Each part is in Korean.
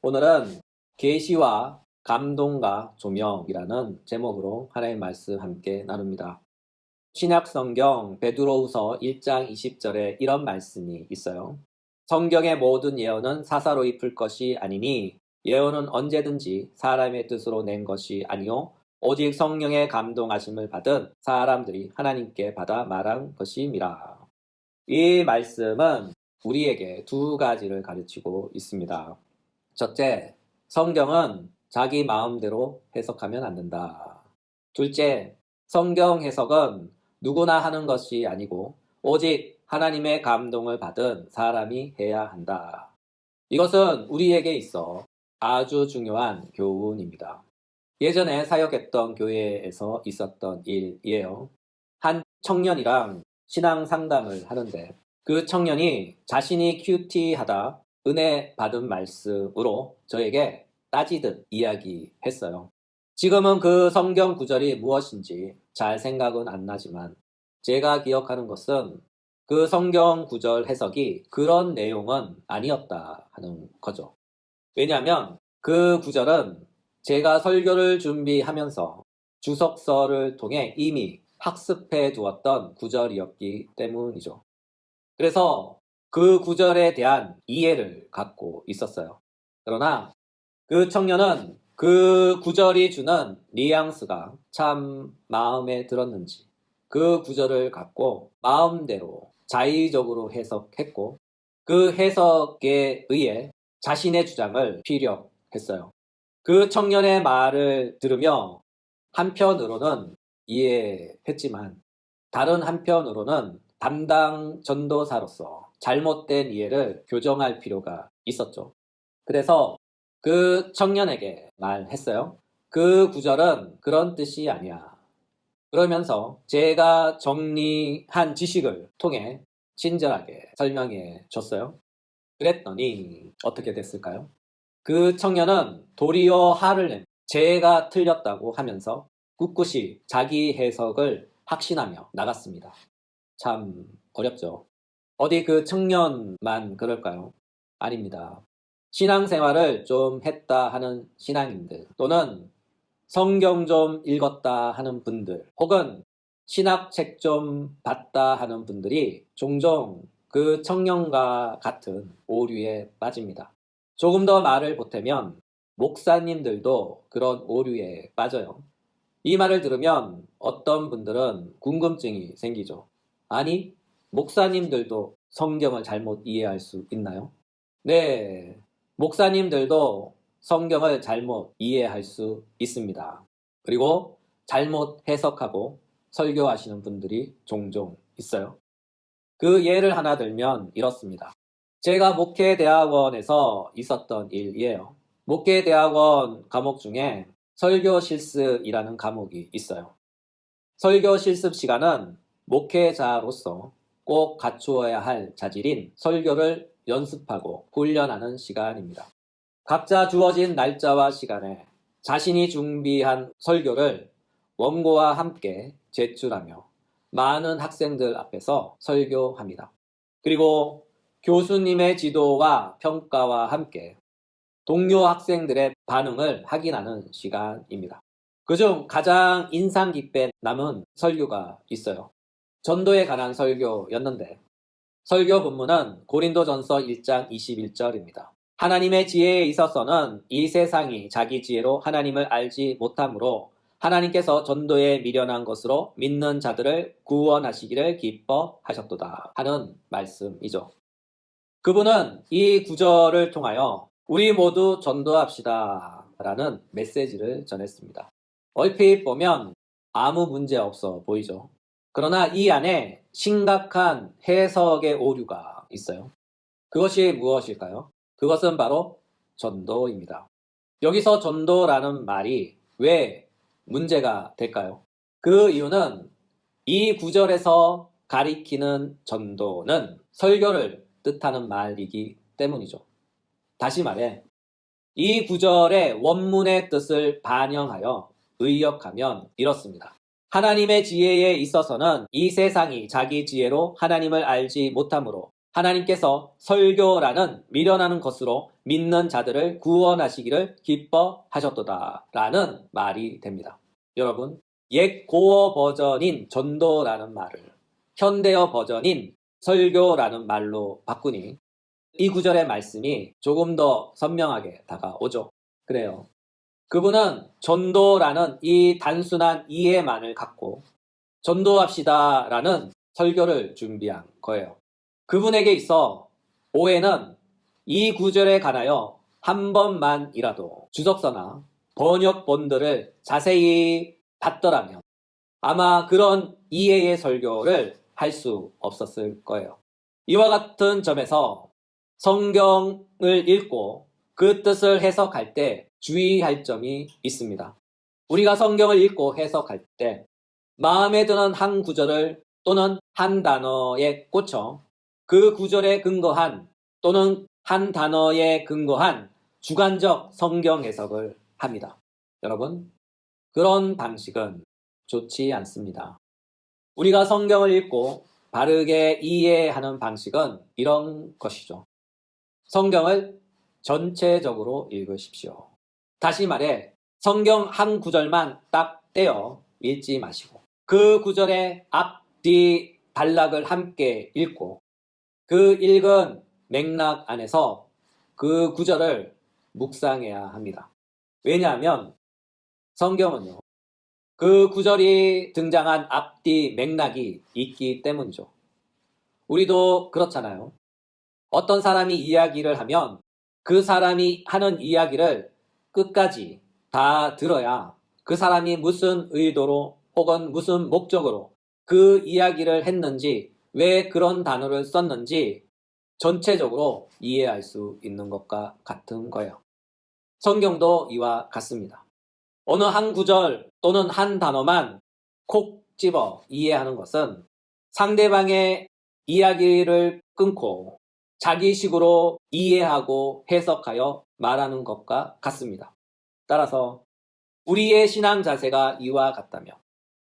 오늘은 계시와 감동과 조명이라는 제목으로 하나님의 말씀 함께 나눕니다. 신약 성경 베드로후서 1장 20절에 이런 말씀이 있어요. 성경의 모든 예언은 사사로 입을 것이 아니니 예언은 언제든지 사람의 뜻으로 낸 것이 아니요 오직 성령의 감동하심을 받은 사람들이 하나님께 받아 말한 것임이라. 이 말씀은 우리에게 두 가지를 가르치고 있습니다. 첫째, 성경은 자기 마음대로 해석하면 안 된다. 둘째, 성경 해석은 누구나 하는 것이 아니고 오직 하나님의 감동을 받은 사람이 해야 한다. 이것은 우리에게 있어 아주 중요한 교훈입니다. 예전에 사역했던 교회에서 있었던 일이에요. 한 청년이랑 신앙 상담을 하는데 그 청년이 자신이 큐티하다 은혜 받은 말씀으로 저에게 따지듯 이야기했어요. 지금은 그 성경 구절이 무엇인지 잘 생각은 안 나지만 제가 기억하는 것은 그 성경 구절 해석이 그런 내용은 아니었다 하는 거죠. 왜냐하면 그 구절은 제가 설교를 준비하면서 주석서를 통해 이미 학습해 두었던 구절이었기 때문이죠. 그래서 그 구절에 대한 이해를 갖고 있었어요. 그러나 그 청년은 그 구절이 주는 뉘앙스가 참 마음에 들었는지 그 구절을 갖고 마음대로 자의적으로 해석했고 그 해석에 의해 자신의 주장을 피력했어요. 그 청년의 말을 들으며 한편으로는 이해했지만 다른 한편으로는 담당 전도사로서 잘못된 이해를 교정할 필요가 있었죠. 그래서 그 청년에게 말했어요. 그 구절은 그런 뜻이 아니야. 그러면서 제가 정리한 지식을 통해 친절하게 설명해 줬어요. 그랬더니 어떻게 됐을까요? 그 청년은 도리어 화를 내 제가 틀렸다고 하면서 꿋꿋이 자기 해석을 확신하며 나갔습니다. 참 어렵죠. 어디 그 청년만 그럴까요? 아닙니다. 신앙생활을 좀 했다 하는 신앙인들 또는 성경 좀 읽었다 하는 분들 혹은 신학책 좀 봤다 하는 분들이 종종 그 청년과 같은 오류에 빠집니다. 조금 더 말을 보태면 목사님들도 그런 오류에 빠져요. 이 말을 들으면 어떤 분들은 궁금증이 생기죠. 아니, 목사님들도 성경을 잘못 이해할 수 있나요? 네, 목사님들도 성경을 잘못 이해할 수 있습니다. 그리고 잘못 해석하고 설교하시는 분들이 종종 있어요. 그 예를 하나 들면 이렇습니다. 제가 목회대학원에서 있었던 일이에요. 목회대학원 과목 중에 설교 실습이라는 과목이 있어요. 설교 실습 시간은 목회자로서 꼭 갖추어야 할 자질인 설교를 연습하고 훈련하는 시간입니다. 각자 주어진 날짜와 시간에 자신이 준비한 설교를 원고와 함께 제출하며 많은 학생들 앞에서 설교합니다. 그리고 교수님의 지도와 평가와 함께 동료 학생들의 반응을 확인하는 시간입니다. 그중 가장 인상 깊게 남은 설교가 있어요. 전도에 관한 설교였는데 설교 본문은 고린도전서 1장 21절입니다. 하나님의 지혜에 있어서는 이 세상이 자기 지혜로 하나님을 알지 못하므로 하나님께서 전도에 미련한 것으로 믿는 자들을 구원하시기를 기뻐하셨도다 하는 말씀이죠. 그분은 이 구절을 통하여 우리 모두 전도합시다 라는 메시지를 전했습니다. 얼핏 보면 아무 문제 없어 보이죠. 그러나 이 안에 심각한 해석의 오류가 있어요. 그것이 무엇일까요? 그것은 바로 전도입니다. 여기서 전도라는 말이 왜 문제가 될까요? 그 이유는 이 구절에서 가리키는 전도는 설교를 뜻하는 말이기 때문이죠. 다시 말해, 이 구절의 원문의 뜻을 반영하여 의역하면 이렇습니다. 하나님의 지혜에 있어서는 이 세상이 자기 지혜로 하나님을 알지 못하므로 하나님께서 설교라는 미련하는 것으로 믿는 자들을 구원하시기를 기뻐하셨도다 라는 말이 됩니다. 여러분, 옛 고어 버전인 전도라는 말을 현대어 버전인 설교라는 말로 바꾸니 이 구절의 말씀이 조금 더 선명하게 다가오죠. 그래요. 그분은 전도라는 이 단순한 이해만을 갖고 전도합시다라는 설교를 준비한 거예요. 그분에게 있어 오해는 이 구절에 관하여 한 번만이라도 주석서나 번역본들을 자세히 봤더라면 아마 그런 이해의 설교를 할 수 없었을 거예요. 이와 같은 점에서 성경을 읽고 그 뜻을 해석할 때 주의할 점이 있습니다. 우리가 성경을 읽고 해석할 때 마음에 드는 한 구절을 또는 한 단어에 꽂혀 그 구절에 근거한 또는 한 단어에 근거한 주관적 성경 해석을 합니다. 여러분, 그런 방식은 좋지 않습니다. 우리가 성경을 읽고 바르게 이해하는 방식은 이런 것이죠. 성경을 전체적으로 읽으십시오. 다시 말해 성경 한 구절만 딱 떼어 읽지 마시고 그 구절의 앞, 뒤, 단락을 함께 읽고 그 읽은 맥락 안에서 그 구절을 묵상해야 합니다. 왜냐하면 성경은요, 그 구절이 등장한 앞뒤 맥락이 있기 때문이죠. 우리도 그렇잖아요. 어떤 사람이 이야기를 하면 그 사람이 하는 이야기를 끝까지 다 들어야 그 사람이 무슨 의도로 혹은 무슨 목적으로 그 이야기를 했는지, 왜 그런 단어를 썼는지 전체적으로 이해할 수 있는 것과 같은 거예요. 성경도 이와 같습니다. 어느 한 구절 또는 한 단어만 콕 집어 이해하는 것은 상대방의 이야기를 끊고 자기식으로 이해하고 해석하여 말하는 것과 같습니다. 따라서 우리의 신앙 자세가 이와 같다면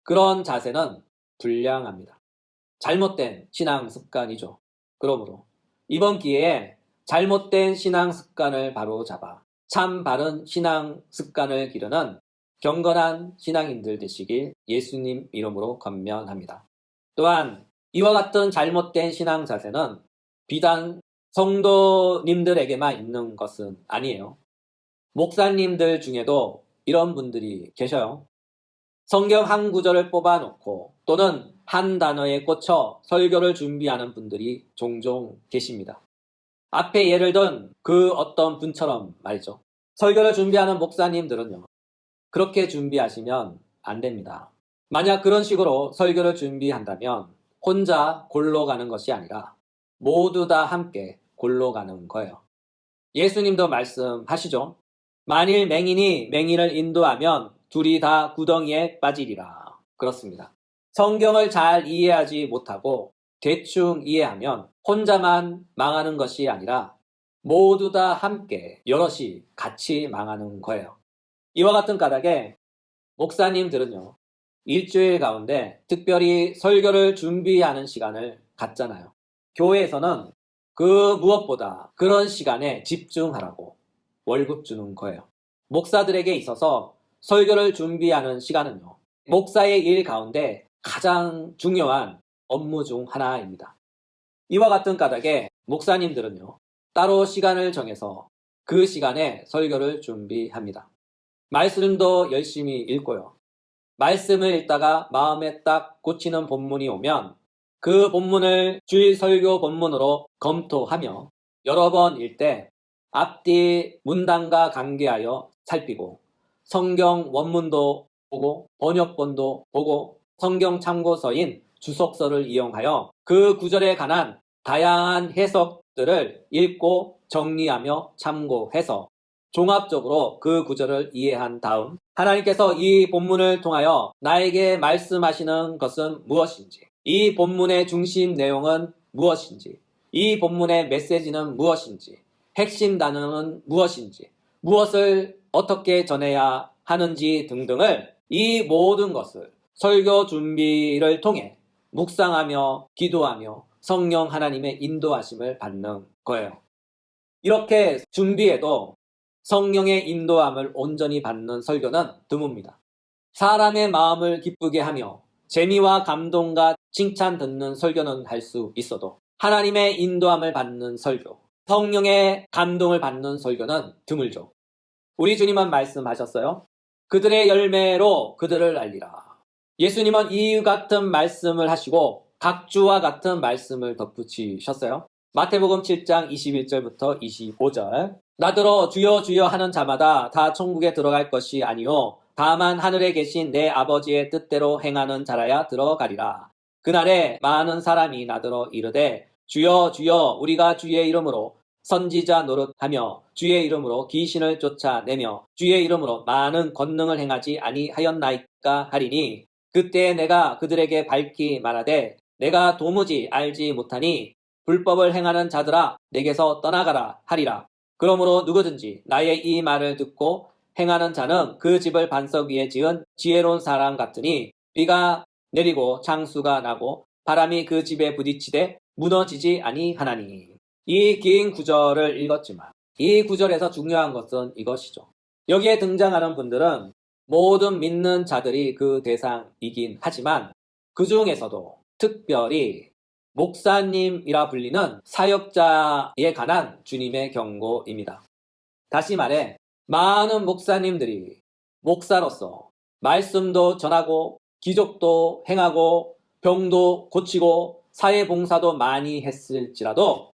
그런 자세는 불량합니다. 잘못된 신앙 습관이죠. 그러므로 이번 기회에 잘못된 신앙 습관을 바로잡아 참 바른 신앙 습관을 기르는 경건한 신앙인들 되시길 예수님 이름으로 권면합니다. 또한 이와 같은 잘못된 신앙 자세는 비단 성도님들에게만 있는 것은 아니에요. 목사님들 중에도 이런 분들이 계셔요. 성경 한 구절을 뽑아놓고 또는 한 단어에 꽂혀 설교를 준비하는 분들이 종종 계십니다. 앞에 예를 든 그 어떤 분처럼 말이죠. 설교를 준비하는 목사님들은요, 그렇게 준비하시면 안 됩니다. 만약 그런 식으로 설교를 준비한다면 혼자 골로 가는 것이 아니라 모두 다 함께 골로 가는 거예요. 예수님도 말씀하시죠. 만일 맹인이 맹인을 인도하면 둘이 다 구덩이에 빠지리라. 그렇습니다. 성경을 잘 이해하지 못하고 대충 이해하면 혼자만 망하는 것이 아니라 모두 다 함께 여럿이 같이 망하는 거예요. 이와 같은 까닭에 목사님들은요, 일주일 가운데 특별히 설교를 준비하는 시간을 갖잖아요. 교회에서는 그 무엇보다 그런 시간에 집중하라고 월급 주는 거예요. 목사들에게 있어서 설교를 준비하는 시간은요, 목사의 일 가운데 가장 중요한 업무 중 하나입니다. 이와 같은 까닭에 목사님들은요, 따로 시간을 정해서 그 시간에 설교를 준비합니다. 말씀도 열심히 읽고요. 말씀을 읽다가 마음에 딱 꽂히는 본문이 오면 그 본문을 주일 설교 본문으로 검토하며 여러 번 읽 때 앞뒤 문단과 관계하여 살피고 성경 원문도 보고 번역본도 보고 성경 참고서인 주석서를 이용하여 그 구절에 관한 다양한 해석들을 읽고 정리하며 참고해서 종합적으로 그 구절을 이해한 다음 하나님께서 이 본문을 통하여 나에게 말씀하시는 것은 무엇인지, 이 본문의 중심 내용은 무엇인지, 이 본문의 메시지는 무엇인지, 핵심 단어는 무엇인지, 무엇을 어떻게 전해야 하는지 등등을 이 모든 것을 설교 준비를 통해 묵상하며 기도하며 성령 하나님의 인도하심을 받는 거예요. 이렇게 준비해도 성령의 인도함을 온전히 받는 설교는 드뭅니다. 사람의 마음을 기쁘게 하며 재미와 감동과 칭찬 듣는 설교는 할 수 있어도 하나님의 인도함을 받는 설교, 성령의 감동을 받는 설교는 드물죠. 우리 주님은 말씀하셨어요. 그들의 열매로 그들을 알리라. 예수님은 이 같은 말씀을 하시고 각주와 같은 말씀을 덧붙이셨어요. 마태복음 7장 21절부터 25절. 나더러 주여 주여 하는 자마다 다 천국에 들어갈 것이 아니요 다만 하늘에 계신 내 아버지의 뜻대로 행하는 자라야 들어가리라. 그날에 많은 사람이 나더러 이르되 주여 주여 우리가 주의 이름으로 선지자 노릇하며 주의 이름으로 귀신을 쫓아내며 주의 이름으로 많은 권능을 행하지 아니하였나이까 하리니 그때 내가 그들에게 밝히 말하되 내가 도무지 알지 못하니 불법을 행하는 자들아 내게서 떠나가라 하리라. 그러므로 누구든지 나의 이 말을 듣고 행하는 자는 그 집을 반석 위에 지은 지혜로운 사람 같으니 비가 내리고 창수가 나고 바람이 그 집에 부딪히되 무너지지 아니하나니. 이 긴 구절을 읽었지만 이 구절에서 중요한 것은 이것이죠. 여기에 등장하는 분들은 모든 믿는 자들이 그 대상이긴 하지만 그 중에서도 특별히 목사님이라 불리는 사역자에 관한 주님의 경고입니다. 다시 말해 많은 목사님들이 목사로서 말씀도 전하고 기적도 행하고 병도 고치고 사회봉사도 많이 했을지라도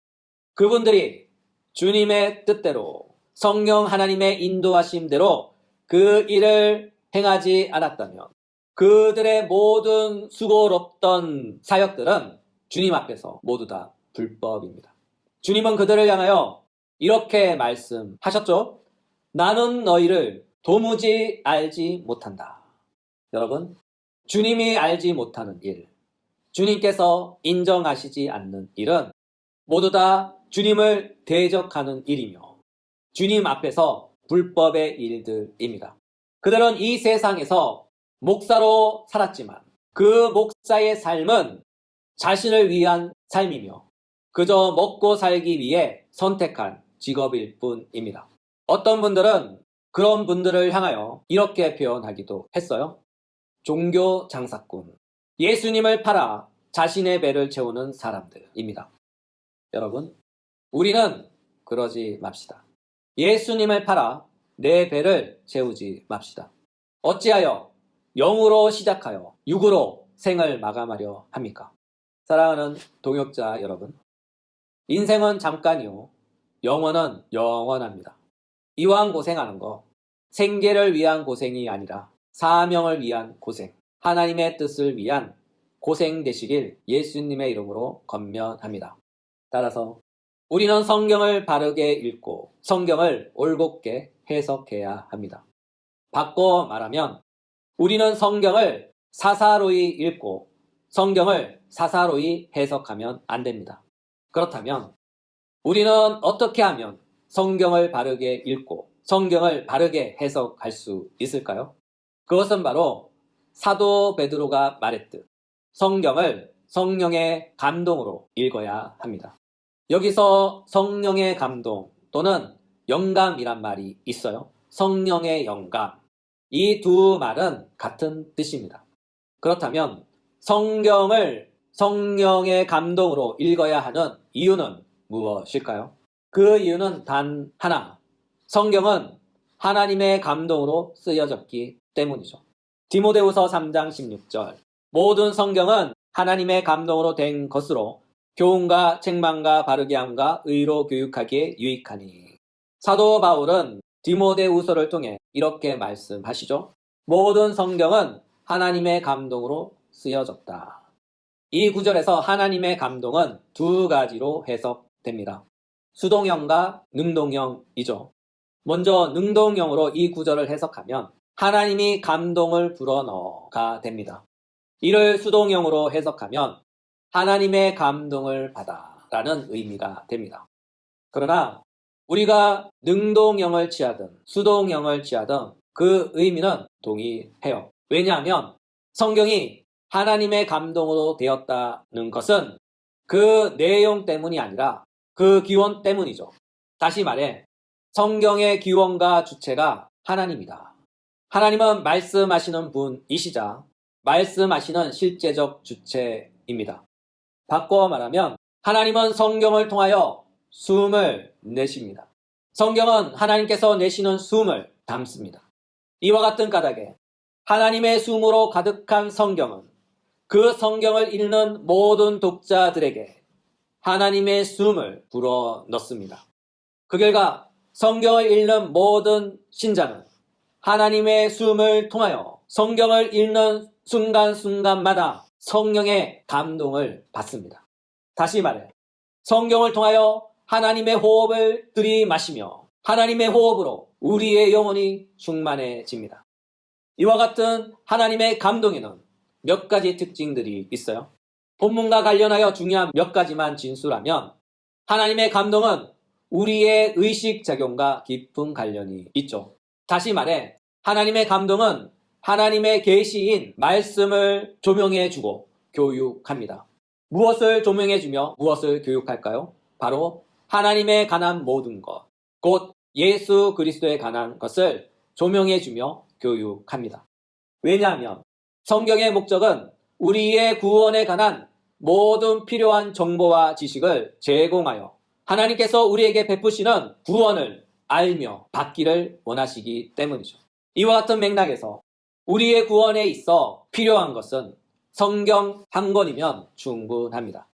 그분들이 주님의 뜻대로 성령 하나님의 인도하심대로 그 일을 행하지 않았다면 그들의 모든 수고롭던 사역들은 주님 앞에서 모두 다 불법입니다. 주님은 그들을 향하여 이렇게 말씀하셨죠. 나는 너희를 도무지 알지 못한다. 여러분, 주님이 알지 못하는 일, 주님께서 인정하시지 않는 일은 모두 다 주님을 대적하는 일이며 주님 앞에서 불법의 일들입니다. 그들은 이 세상에서 목사로 살았지만 그 목사의 삶은 자신을 위한 삶이며 그저 먹고 살기 위해 선택한 직업일 뿐입니다. 어떤 분들은 그런 분들을 향하여 이렇게 표현하기도 했어요. 종교 장사꾼, 예수님을 팔아 자신의 배를 채우는 사람들입니다. 여러분, 우리는 그러지 맙시다. 예수님을 팔아 내 배를 채우지 맙시다. 어찌하여 영으로 시작하여 육으로 생을 마감하려 합니까? 사랑하는 동역자 여러분, 인생은 잠깐이요 영원은 영원합니다. 이왕 고생하는 거 생계를 위한 고생이 아니라 사명을 위한 고생, 하나님의 뜻을 위한 고생 되시길 예수님의 이름으로 권면합니다. 따라서 우리는 성경을 바르게 읽고 성경을 올곧게 해석해야 합니다. 바꿔 말하면 우리는 성경을 사사로이 읽고 성경을 사사로이 해석하면 안 됩니다. 그렇다면 우리는 어떻게 하면 성경을 바르게 읽고 성경을 바르게 해석할 수 있을까요? 그것은 바로 사도 베드로가 말했듯 성경을 성령의 감동으로 읽어야 합니다. 여기서 성령의 감동 또는 영감이란 말이 있어요. 성령의 영감. 이 두 말은 같은 뜻입니다. 그렇다면 성경을 성령의 감동으로 읽어야 하는 이유는 무엇일까요? 그 이유는 단 하나. 성경은 하나님의 감동으로 쓰여졌기 때문이죠. 디모데후서 3장 16절. 모든 성경은 하나님의 감동으로 된 것으로 교훈과 책망과 바르게 함과 의로 교육하기에 유익하니. 사도 바울은 디모데후서를 통해 이렇게 말씀하시죠. 모든 성경은 하나님의 감동으로 쓰여졌다. 이 구절에서 하나님의 감동은 두 가지로 해석됩니다. 수동형과 능동형이죠. 먼저 능동형으로 이 구절을 해석하면 하나님이 감동을 불어넣어가 됩니다. 이를 수동형으로 해석하면 하나님의 감동을 받아 라는 의미가 됩니다. 그러나 우리가 능동형을 취하든 수동형을 취하든 그 의미는 동일해요. 왜냐하면 성경이 하나님의 감동으로 되었다는 것은 그 내용 때문이 아니라 그 기원 때문이죠. 다시 말해 성경의 기원과 주체가 하나님이다. 하나님은 말씀하시는 분이시자 말씀하시는 실제적 주체입니다. 바꿔 말하면 하나님은 성경을 통하여 숨을 내십니다. 성경은 하나님께서 내쉬는 숨을 담습니다. 이와 같은 까닭에 하나님의 숨으로 가득한 성경은 그 성경을 읽는 모든 독자들에게 하나님의 숨을 불어 넣습니다. 그 결과 성경을 읽는 모든 신자는 하나님의 숨을 통하여 성경을 읽는 순간순간마다 성령의 감동을 받습니다. 다시 말해 성경을 통하여 하나님의 호흡을 들이마시며 하나님의 호흡으로 우리의 영혼이 충만해집니다. 이와 같은 하나님의 감동에는 몇 가지 특징들이 있어요. 본문과 관련하여 중요한 몇 가지만 진술하면 하나님의 감동은 우리의 의식작용과 깊은 관련이 있죠. 다시 말해 하나님의 감동은 하나님의 계시인 말씀을 조명해주고 교육합니다. 무엇을 조명해주며 무엇을 교육할까요? 바로 하나님에 관한 모든 것, 곧 예수 그리스도에 관한 것을 조명해주며 교육합니다. 왜냐하면 성경의 목적은 우리의 구원에 관한 모든 필요한 정보와 지식을 제공하여 하나님께서 우리에게 베푸시는 구원을 알며 받기를 원하시기 때문이죠. 이와 같은 맥락에서 우리의 구원에 있어 필요한 것은 성경 한 권이면 충분합니다.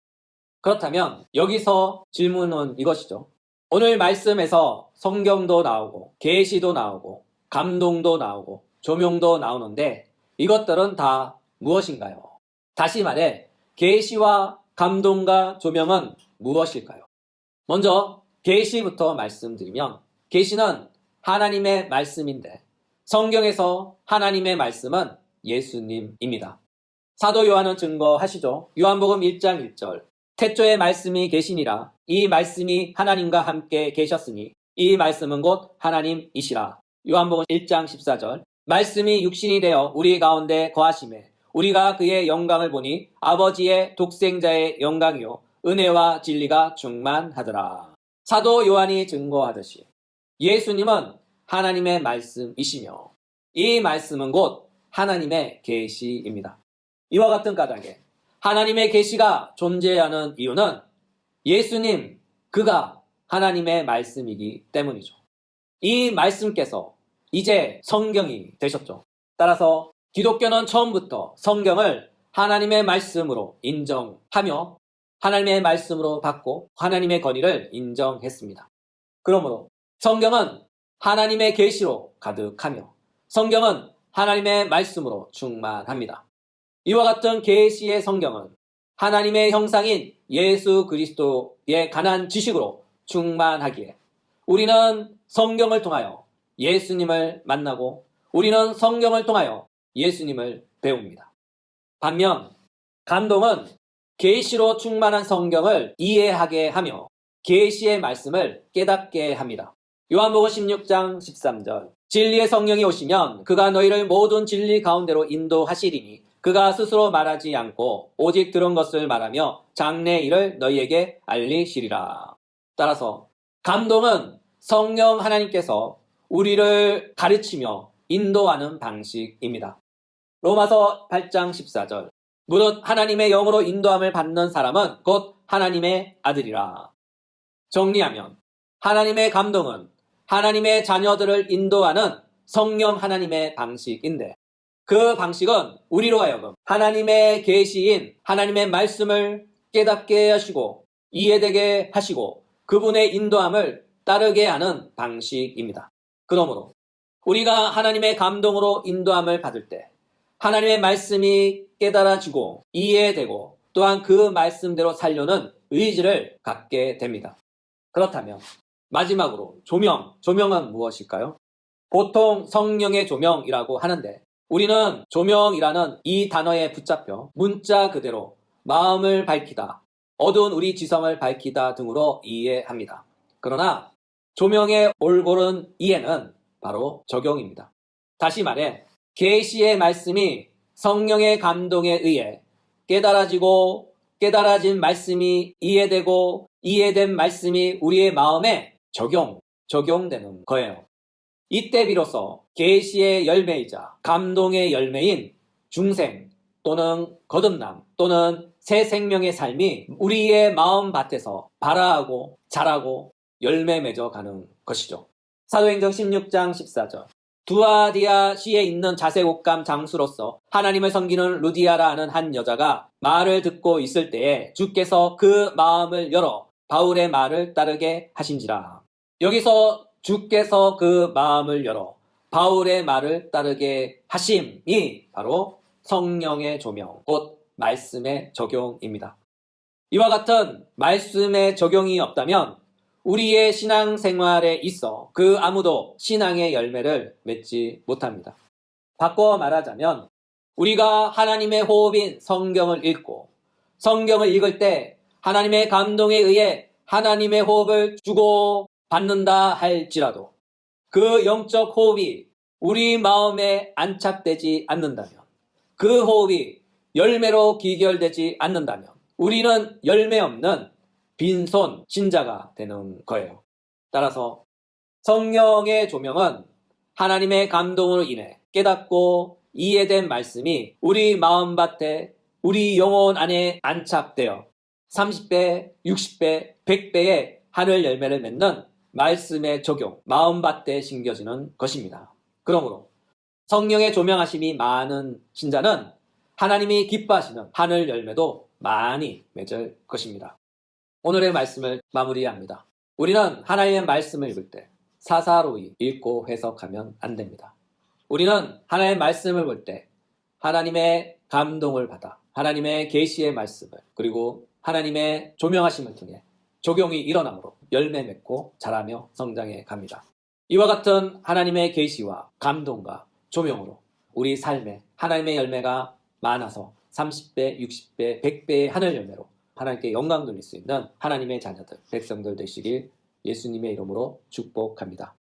그렇다면 여기서 질문은 이것이죠. 오늘 말씀에서 성경도 나오고 계시도 나오고 감동도 나오고 조명도 나오는데 이것들은 다 무엇인가요? 다시 말해 계시와 감동과 조명은 무엇일까요? 먼저 계시부터 말씀드리면 계시는 하나님의 말씀인데 성경에서 하나님의 말씀은 예수님입니다. 사도 요한은 증거하시죠. 요한복음 1장 1절 태초에 말씀이 계시니라 이 말씀이 하나님과 함께 계셨으니 이 말씀은 곧 하나님이시라. 요한복음 1장 14절 말씀이 육신이 되어 우리 가운데 거하심에 우리가 그의 영광을 보니 아버지의 독생자의 영광이요 은혜와 진리가 충만하더라. 사도 요한이 증거하듯이 예수님은 하나님의 말씀이시며 이 말씀은 곧 하나님의 계시입니다. 이와 같은 까닭에 하나님의 계시가 존재하는 이유는 예수님 그가 하나님의 말씀이기 때문이죠. 이 말씀께서 이제 성경이 되셨죠. 따라서 기독교는 처음부터 성경을 하나님의 말씀으로 인정하며 하나님의 말씀으로 받고 하나님의 권위를 인정했습니다. 그러므로 성경은 하나님의 계시로 가득하며 성경은 하나님의 말씀으로 충만합니다. 이와 같은 계시의 성경은 하나님의 형상인 예수 그리스도에 관한 지식으로 충만하기에 우리는 성경을 통하여 예수님을 만나고 우리는 성경을 통하여 예수님을 배웁니다. 반면 감동은 계시로 충만한 성경을 이해하게 하며 계시의 말씀을 깨닫게 합니다. 요한복음 16장 13절 진리의 성령이 오시면 그가 너희를 모든 진리 가운데로 인도하시리니 그가 스스로 말하지 않고 오직 들은 것을 말하며 장래 일을 너희에게 알리시리라. 따라서 감동은 성령 하나님께서 우리를 가르치며 인도하는 방식입니다. 로마서 8장 14절 무릇 하나님의 영으로 인도함을 받는 사람은 곧 하나님의 아들이라. 정리하면 하나님의 감동은 하나님의 자녀들을 인도하는 성령 하나님의 방식인데 그 방식은 우리로 하여금 하나님의 계시인 하나님의 말씀을 깨닫게 하시고 이해되게 하시고 그분의 인도함을 따르게 하는 방식입니다. 그러므로 우리가 하나님의 감동으로 인도함을 받을 때 하나님의 말씀이 깨달아지고 이해되고 또한 그 말씀대로 살려는 의지를 갖게 됩니다. 그렇다면 마지막으로 조명은 무엇일까요? 보통 성령의 조명이라고 하는데 우리는 조명이라는 이 단어에 붙잡혀 문자 그대로 마음을 밝히다, 어두운 우리 지성을 밝히다 등으로 이해합니다. 그러나 조명의 올바른 이해는 바로 적용입니다. 다시 말해 계시의 말씀이 성령의 감동에 의해 깨달아지고 깨달아진 말씀이 이해되고 이해된 말씀이 우리의 마음에 적용되는 거예요. 이때 비로소 계시의 열매이자 감동의 열매인 중생 또는 거듭남 또는 새 생명의 삶이 우리의 마음밭에서 발아하고 자라고 열매 맺어가는 것이죠. 사도행전 16장 14절 두아디아시에 있는 자색옥감 장수로서 하나님을 섬기는 루디아라는 한 여자가 말을 듣고 있을 때에 주께서 그 마음을 열어 바울의 말을 따르게 하신지라. 여기서 주께서 그 마음을 열어 바울의 말을 따르게 하심이 바로 성령의 조명, 곧 말씀의 적용입니다. 이와 같은 말씀의 적용이 없다면 우리의 신앙생활에 있어 그 아무도 신앙의 열매를 맺지 못합니다. 바꿔 말하자면 우리가 하나님의 호흡인 성경을 읽고 성경을 읽을 때 하나님의 감동에 의해 하나님의 호흡을 주고 받는다 할지라도 그 영적 호흡이 우리 마음에 안착되지 않는다면, 그 호흡이 열매로 기결되지 않는다면 우리는 열매 없는 빈손 신자가 되는 거예요. 따라서 성령의 조명은 하나님의 감동으로 인해 깨닫고 이해된 말씀이 우리 마음밭에, 우리 영혼 안에 안착되어 30배, 60배, 100배의 하늘 열매를 맺는 말씀의 적용, 마음밭에 심겨지는 것입니다. 그러므로 성령의 조명하심이 많은 신자는 하나님이 기뻐하시는 하늘 열매도 많이 맺을 것입니다. 오늘의 말씀을 마무리합니다. 우리는 하나님의 말씀을 읽을 때 사사로이 읽고 해석하면 안 됩니다. 우리는 하나님의 말씀을 볼 때 하나님의 감동을 받아 하나님의 계시의 말씀을, 그리고 하나님의 조명하심을 통해 적용이 일어나므로 열매 맺고 자라며 성장해 갑니다. 이와 같은 하나님의 계시와 감동과 조명으로 우리 삶에 하나님의 열매가 많아서 30배, 60배, 100배의 하늘 열매로 하나님께 영광 돌릴 수 있는 하나님의 자녀들, 백성들 되시길 예수님의 이름으로 축복합니다.